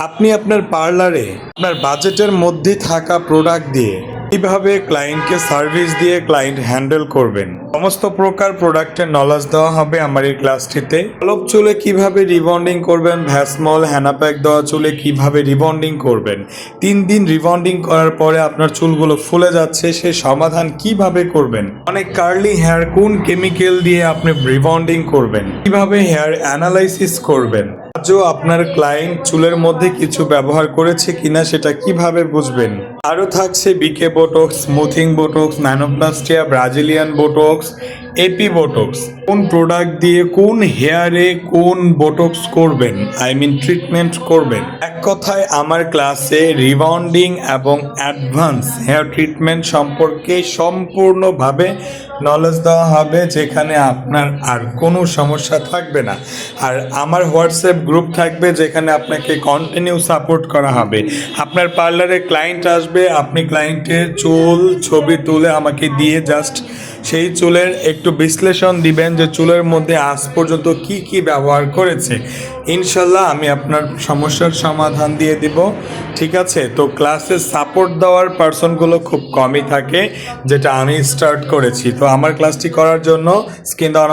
আপনি আপনার পার্লারে আপনার বাজেটের মধ্যে থাকা প্রোডাক্ট দিয়ে কিভাবে ক্লায়েন্টকে সার্ভিস দিয়ে ক্লায়েন্ট হ্যান্ডেল করবেন, সমস্ত প্রকার প্রোডাক্টের নলেজ দেওয়া হবে আমার এই ক্লাসটিতে। অল্প চুলে কিভাবে রিবন্ডিং করবেন, ভ্যাসমল হ্যানাপ্যাক দেওয়া চুলে কিভাবে রিবন্ডিং করবেন, 3 দিন রিবন্ডিং করার পরে আপনার চুলগুলো ফুলে যাচ্ছে, সে সমাধান কিভাবে করবেন, অনেক কার্লি হেয়ার কোন কেমিক্যাল দিয়ে আপনি রিবন্ডিং করবেন, কিভাবে হেয়ার অ্যানালাইসিস করবেন, আজও আপনার ক্লায়েন্ট চুলের মধ্যে কিছু ব্যবহার করেছে কিনা সেটা কিভাবে বুঝবেন। আরও থাকছে BK botox, smoothing botox, nanoplastia, Brazilian botox, AP botox, কোন প্রোডাক্ট দিয়ে কোন হেয়ারে কোন বোটক্স করবেন, ট্রিটমেন্ট করবেন। এক কথায় আমার ক্লাসে রিবন্ডিং এবং অ্যাডভান্স হেয়ার ট্রিটমেন্ট সম্পর্কে সম্পূর্ণভাবে নলেজ দেওয়া হবে, যেখানে আপনার আর কোনো সমস্যা থাকবে না। আর আমার হোয়াটসঅ্যাপ গ্রুপ থাকবে, যেখানে আপনাকে কন্টিনিউ সাপোর্ট করা হবে। আপনার পার্লারে ক্লায়েন্ট আসবে, আপনি ক্লায়েন্টের চুল ছবি তুলে আমাকে দিয়ে জাস্ট সেই চুলের একটু বিশ্লেষণ দিবেন যে চুলের মধ্যে আজ পর্যন্ত কি কি ব্যবহার করেছে। ইনশাল্লাহ আমি আপনার সমস্যার সমাধান দিয়ে দিব। ঠিক আছে, তো ক্লাসে সাপোর্ট দেওয়ার পার্সনগুলো খুব কমই থাকে, যেটা আমি স্টার্ট করেছি। তো আমার ক্লাসটি করার জন্য স্ক্রিন